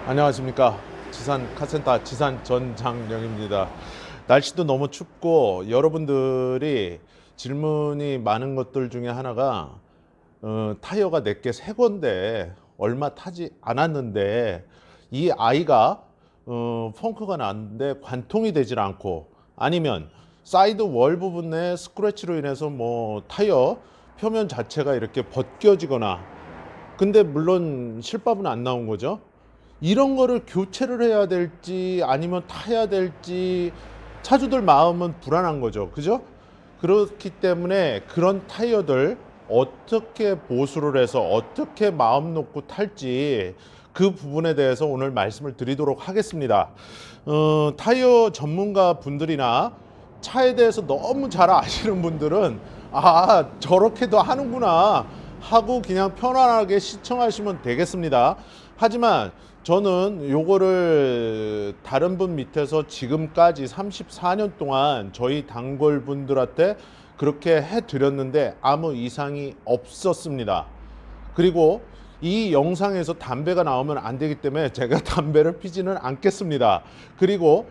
안녕하십니까. 지산 카센터 지산 전장령입니다. 날씨도 너무 춥고 여러분들이 질문이 많은 것들 중에 하나가 타이어가 내게 새 건데 얼마 타지 않았는데 이 아이가 펑크가 났는데 관통이 되질 않고, 아니면 사이드 월 부분에 스크래치로 인해서 뭐 타이어 표면 자체가 이렇게 벗겨지거나, 근데 물론 실밥은 안 나온 거죠. 이런 거를 교체를 해야 될지 아니면 타야 될지 차주들 마음은 불안한 거죠. 그죠? 그렇기 때문에 그런 타이어들 어떻게 보수를 해서 어떻게 마음 놓고 탈지, 그 부분에 대해서 오늘 말씀을 드리도록 하겠습니다. 타이어 전문가 분들이나 차에 대해서 너무 잘 아시는 분들은 저렇게도 하는구나 하고 그냥 편안하게 시청하시면 되겠습니다. 하지만 저는 요거를 다른 분 밑에서 지금까지 34년 동안 저희 단골 분들한테 그렇게 해드렸는데 아무 이상이 없었습니다. 그리고 이 영상에서 담배가 나오면 안 되기 때문에 제가 담배를 피지는 않겠습니다. 그리고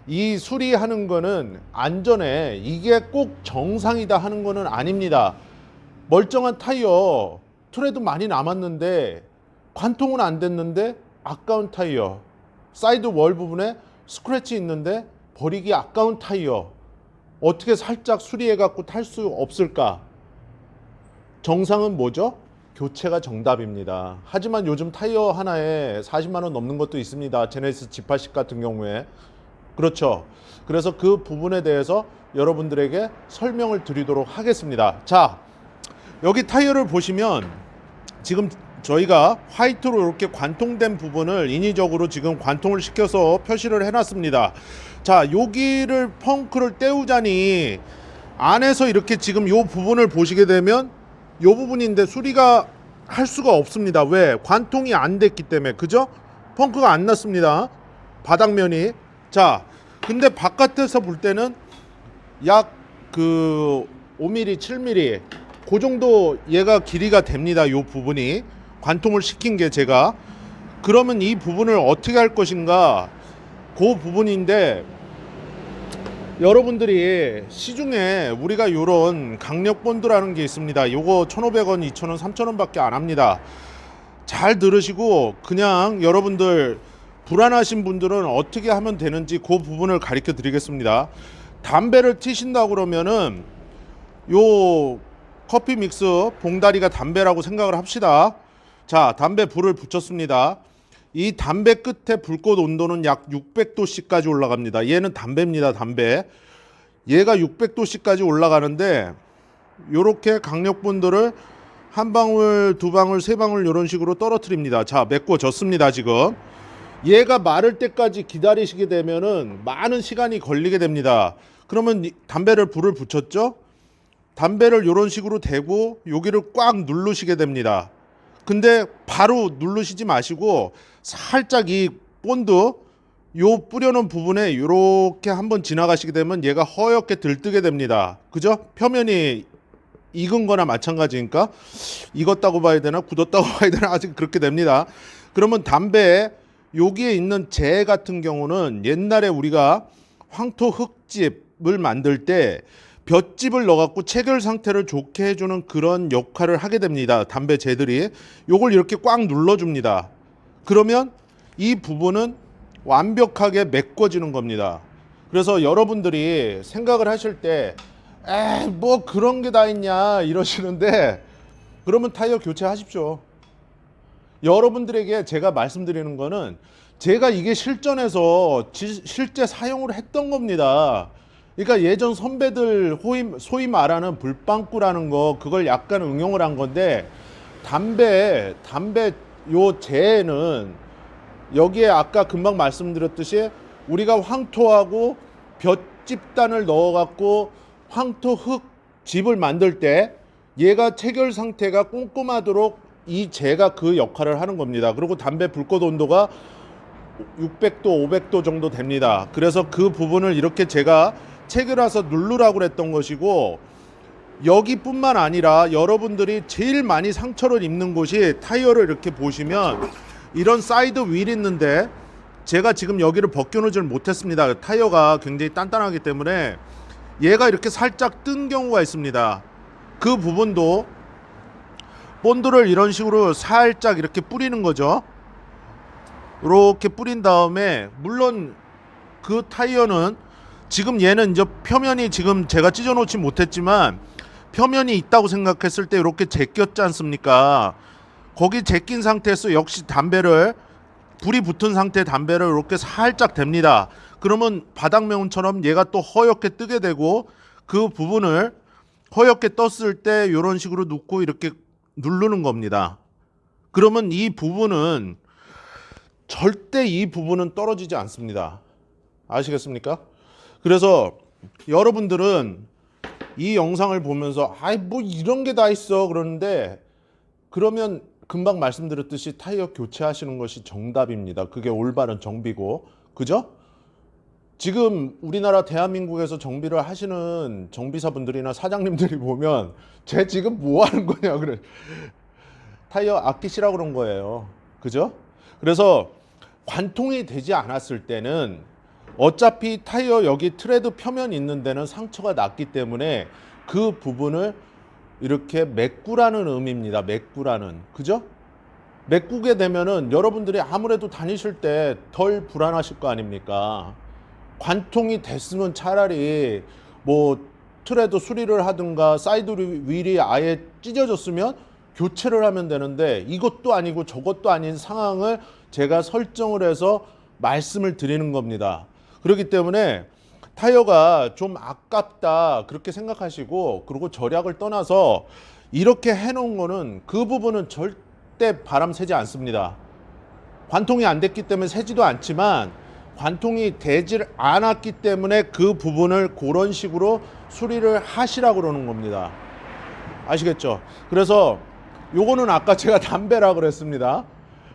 이 수리하는 거는 안전에 이게 꼭 정상이다 하는 거는 아닙니다. 멀쩡한 타이어 트레드 많이 남았는데 관통은 안 됐는데 아까운 타이어, 사이드 월 부분에 스크래치 있는데 버리기 아까운 타이어 어떻게 살짝 수리해 갖고 탈 수 없을까? 정상은 뭐죠? 교체가 정답입니다. 하지만 요즘 타이어 하나에 40만 원 넘는 것도 있습니다. 제네시스 G80 같은 경우에. 그렇죠. 그래서 그 부분에 대해서 여러분들에게 설명을 드리도록 하겠습니다. 자, 여기 타이어를 보시면 지금 저희가 화이트로 이렇게 관통된 부분을 인위적으로 지금 관통을 시켜서 표시를 해놨습니다. 자, 여기를 펑크를 떼우자니 안에서 이렇게 지금 이 부분을 보시게 되면 이 부분인데 수리가 할 수가 없습니다. 왜? 관통이 안 됐기 때문에. 그죠? 펑크가 안 났습니다. 바닥면이. 자, 근데 바깥에서 볼 때는 약 5mm, 7mm 그 정도 얘가 길이가 됩니다. 이 부분이 관통을 시킨 게 제가. 그러면 이 부분을 어떻게 할 것인가, 그 부분인데, 여러분들이 시중에 우리가 요런 강력 본드라는 게 있습니다. 요거 1,500원, 2,000원, 3,000원 밖에 안 합니다. 잘 들으시고 그냥 여러분들 불안하신 분들은 어떻게 하면 되는지 그 부분을 가르쳐 드리겠습니다. 담배를 튀신다 그러면은 요 커피 믹스 봉다리가 담배라고 생각을 합시다. 자, 담배 불을 붙였습니다. 이 담배 끝에 불꽃 온도는 약 600도씨까지 올라갑니다. 얘는 담배입니다. 담배. 얘가 600도씨까지 올라가는데 요렇게 강력분들을 한 방울, 두 방울, 세 방울 이런 식으로 떨어뜨립니다. 자, 메꿔졌습니다. 지금 얘가 마를 때까지 기다리시게 되면은 많은 시간이 걸리게 됩니다. 그러면 담배를 불을 붙였죠? 담배를 이런 식으로 대고 여기를 꽉 누르시게 됩니다. 근데 바로 누르시지 마시고 살짝 이 본드 요 뿌려놓은 부분에 이렇게 한번 지나가시게 되면 얘가 허옇게 들뜨게 됩니다. 그죠? 표면이 익은 거나 마찬가지니까 익었다고 봐야 되나 굳었다고 봐야 되나 아직 그렇게 됩니다. 그러면 담배에 여기에 있는 재 같은 경우는 옛날에 우리가 황토 흙집을 만들 때 볏짚을 넣어갖고 체결 상태를 좋게 해주는 그런 역할을 하게 됩니다. 담배 재들이 요걸 이렇게 꽉 눌러줍니다. 그러면 이 부분은 완벽하게 메꿔지는 겁니다. 그래서 여러분들이 생각을 하실 때 뭐 그런 게 다 있냐 이러시는데, 그러면 타이어 교체하십시오. 여러분들에게 제가 말씀드리는 거는 제가 이게 실전에서 실제 사용을 했던 겁니다. 그러니까 예전 선배들 소위 말하는 불빵꾸라는 거, 그걸 약간 응용을 한 건데, 담배 요 재는 여기에 아까 금방 말씀드렸듯이 우리가 황토하고 볏짚단을 넣어갖고 황토 흙 집을 만들 때 얘가 체결 상태가 꼼꼼하도록 이 재가 그 역할을 하는 겁니다. 그리고 담배 불꽃 온도가 600도, 500도 정도 됩니다. 그래서 그 부분을 이렇게 제가 체결해서 누르라고 그랬던 것이고, 여기뿐만 아니라 여러분들이 제일 많이 상처를 입는 곳이 타이어를 이렇게 보시면 이런 사이드 휠 있는데 제가 지금 여기를 벗겨놓질 못했습니다. 타이어가 굉장히 단단하기 때문에 얘가 이렇게 살짝 뜬 경우가 있습니다. 그 부분도 본드를 이런 식으로 살짝 이렇게 뿌리는 거죠. 이렇게 뿌린 다음에, 물론 그 타이어는 지금 얘는 이제 표면이 지금 제가 찢어 놓지 못했지만 표면이 있다고 생각했을 때 이렇게 제꼈지 않습니까? 거기 제낀 상태에서 역시 담배를, 불이 붙은 상태의 담배를 이렇게 살짝 댑니다. 그러면 바닥면처럼 얘가 또 허옇게 뜨게 되고, 그 부분을 허옇게 떴을 때 이런 식으로 놓고 이렇게 누르는 겁니다. 그러면 이 부분은 절대 이 부분은 떨어지지 않습니다. 아시겠습니까? 그래서 여러분들은 이 영상을 보면서 아이 뭐 이런 게 다 있어 그러는데, 그러면 금방 말씀드렸듯이 타이어 교체하시는 것이 정답입니다. 그게 올바른 정비고, 그죠? 지금 우리나라 대한민국에서 정비를 하시는 정비사분들이나 사장님들이 보면 쟤 지금 뭐 하는 거냐 그래. 타이어 아끼시라고 그런 거예요. 그죠? 그래서 관통이 되지 않았을 때는 어차피 타이어 여기 트레드 표면 있는 데는 상처가 났기 때문에 그 부분을 이렇게 메꾸라는 의미입니다. 메꾸라는. 그죠? 메꾸게 되면은 여러분들이 아무래도 다니실 때 덜 불안하실 거 아닙니까? 관통이 됐으면 차라리 뭐 트레드 수리를 하든가 사이드 휠이 아예 찢어졌으면 교체를 하면 되는데, 이것도 아니고 저것도 아닌 상황을 제가 설정을 해서 말씀을 드리는 겁니다. 그렇기 때문에 타이어가 좀 아깝다 그렇게 생각하시고, 그리고 절약을 떠나서 이렇게 해놓은 거는 그 부분은 절대 바람 새지 않습니다. 관통이 안 됐기 때문에 새지도 않지만, 관통이 되질 않았기 때문에 그 부분을 그런 식으로 수리를 하시라고 그러는 겁니다. 아시겠죠? 그래서 요거는 아까 제가 담배라 그랬습니다.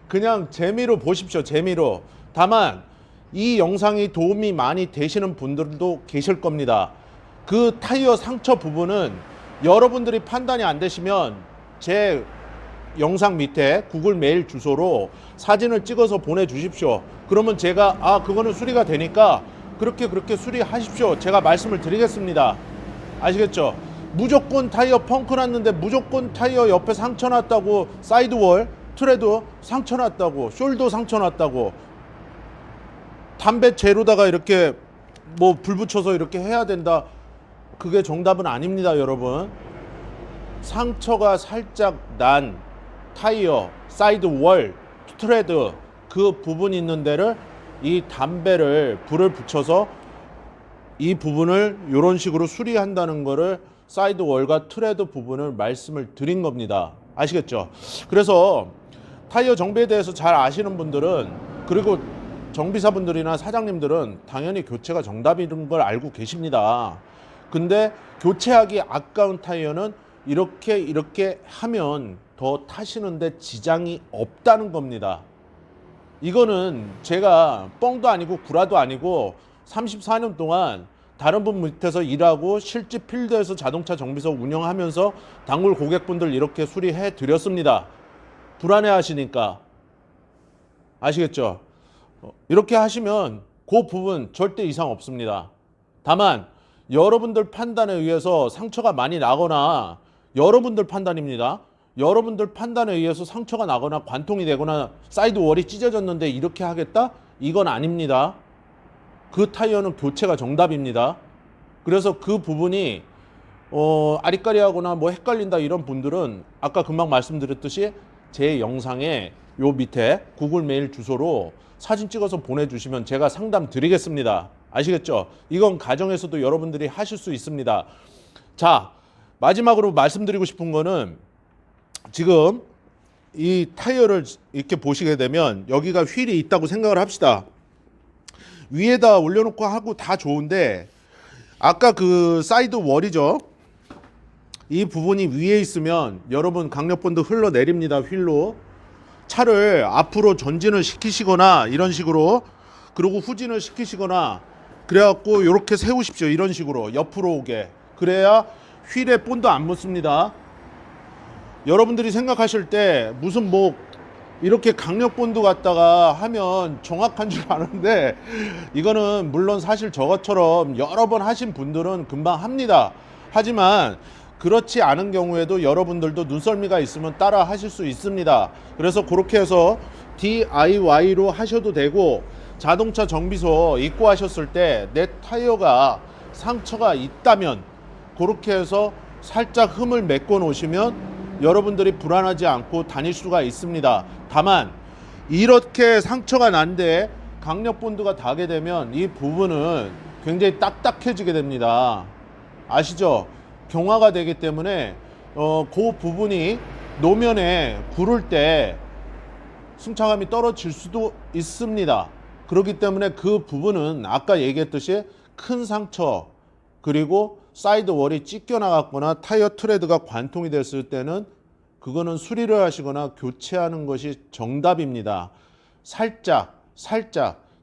그냥 재미로 보십시오. 재미로. 다만 이 영상이 도움이 많이 되시는 분들도 계실 겁니다. 그 타이어 상처 부분은 여러분들이 판단이 안 되시면 제 영상 밑에 구글 메일 주소로 사진을 찍어서 보내주십시오. 그러면 제가 그거는 수리가 되니까 그렇게 수리하십시오. 제가 말씀을 드리겠습니다. 아시겠죠? 무조건 타이어 펑크 났는데 무조건 타이어 옆에 상처 났다고, 사이드월 트레드 상처 났다고, 숄더 상처 났다고 담배 재로다가 이렇게 뭐 불 붙여서 이렇게 해야 된다, 그게 정답은 아닙니다. 여러분, 상처가 살짝 난 타이어, 사이드월, 트레드 그 부분 있는 데를 이 담배를 불을 붙여서 이 부분을 이런 식으로 수리한다는 거를 사이드월과 트레드 부분을 말씀을 드린 겁니다. 아시겠죠? 그래서 타이어 정비에 대해서 잘 아시는 분들은, 그리고 정비사분들이나 사장님들은 당연히 교체가 정답인 걸 알고 계십니다. 근데 교체하기 아까운 타이어는 이렇게 하면 더 타시는데 지장이 없다는 겁니다. 이거는 제가 뻥도 아니고 구라도 아니고 34년 동안 다른 분 밑에서 일하고 실제 필드에서 자동차 정비소 운영하면서 단골 고객분들 이렇게 수리해 드렸습니다. 불안해 하시니까. 아시겠죠? 이렇게 하시면 그 부분 절대 이상 없습니다. 다만 여러분들 판단에 의해서 상처가 많이 나거나, 여러분들 판단입니다. 여러분들 판단에 의해서 상처가 나거나 관통이 되거나 사이드월이 찢어졌는데 이렇게 하겠다? 이건 아닙니다. 그 타이어는 교체가 정답입니다. 그래서 그 부분이 아리까리하거나 뭐 헷갈린다 이런 분들은 아까 금방 말씀드렸듯이 제 영상에 요 밑에 구글 메일 주소로 사진 찍어서 보내주시면 제가 상담 드리겠습니다. 아시겠죠? 이건 가정에서도 여러분들이 하실 수 있습니다. 자, 마지막으로 말씀드리고 싶은 거는, 지금 이 타이어를 이렇게 보시게 되면 여기가 휠이 있다고 생각을 합시다. 위에다 올려놓고 하고 다 좋은데, 아까 그 사이드 월이죠, 이 부분이 위에 있으면 여러분 강력본드 흘러내립니다. 휠로 차를 앞으로 전진을 시키시거나 이런 식으로, 그리고 후진을 시키시거나 그래갖고 이렇게 세우십시오. 이런 식으로 옆으로 오게. 그래야 휠에 본드 안 묻습니다. 여러분들이 생각하실 때 무슨 뭐 이렇게 강력 본드 갖다가 하면 정확한 줄 아는데 이거는 물론 사실 저것처럼 여러 번 하신 분들은 금방 합니다. 하지만 그렇지 않은 경우에도 여러분들도 눈썰미가 있으면 따라 하실 수 있습니다. 그래서 그렇게 해서 DIY로 하셔도 되고, 자동차 정비소 입고하셨을 때 내 타이어가 상처가 있다면 그렇게 해서 살짝 흠을 메꿔 놓으시면 여러분들이 불안하지 않고 다닐 수가 있습니다. 다만 이렇게 상처가 난데 강력 본드가 닿게 되면 이 부분은 굉장히 딱딱해지게 됩니다. 아시죠? 경화가 되기 때문에 그 부분이 노면에 구를 때 승차감이 떨어질 수도 있습니다. 그렇기 때문에 그 부분은 아까 얘기했듯이 큰 상처, 그리고 사이드 월이 찢겨 나갔거나 타이어 트레드가 관통이 됐을 때는 그거는 수리를 하시거나 교체하는 것이 정답입니다. 살짝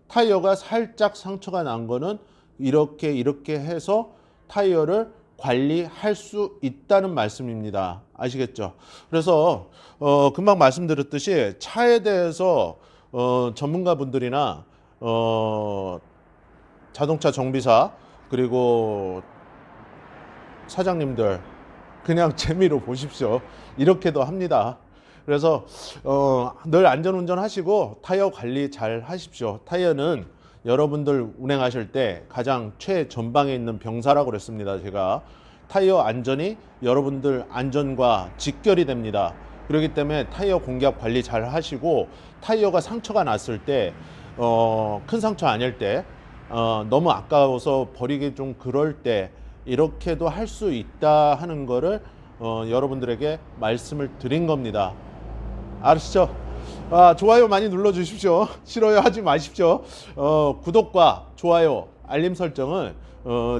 타이어가 살짝 상처가 난 거는 이렇게 해서 타이어를 관리할 수 있다는 말씀입니다. 아시겠죠? 그래서 금방 말씀드렸듯이 차에 대해서 전문가분들이나 자동차 정비사 그리고 사장님들 그냥 재미로 보십시오. 이렇게도 합니다. 그래서 늘 안전운전 하시고 타이어 관리 잘 하십시오. 타이어는 여러분들 운행하실 때 가장 최전방에 있는 병사라고 그랬습니다. 제가 타이어 안전이 여러분들 안전과 직결이 됩니다. 그렇기 때문에 타이어 공기압 관리 잘 하시고, 타이어가 상처가 났을 때 큰 상처 아닐 때 너무 아까워서 버리기 좀 그럴 때 이렇게도 할 수 있다 하는 거를 여러분들에게 말씀을 드린 겁니다. 아시죠? 좋아요 많이 눌러 주십시오. 싫어요 하지 마십시오. 구독과 좋아요, 알림 설정은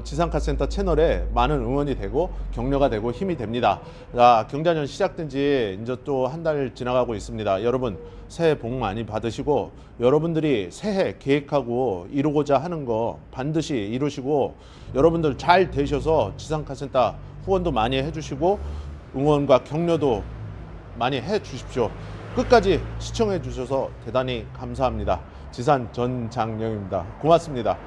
지상카센터 채널에 많은 응원이 되고 격려가 되고 힘이 됩니다. 경자년 시작된 지 이제 또 한 달 지나가고 있습니다. 여러분 새해 복 많이 받으시고, 여러분들이 새해 계획하고 이루고자 하는 거 반드시 이루시고, 여러분들 잘 되셔서 지상카센터 후원도 많이 해주시고 응원과 격려도 많이 해 주십시오. 끝까지 시청해 주셔서 대단히 감사합니다. 지산 전장영입니다. 고맙습니다.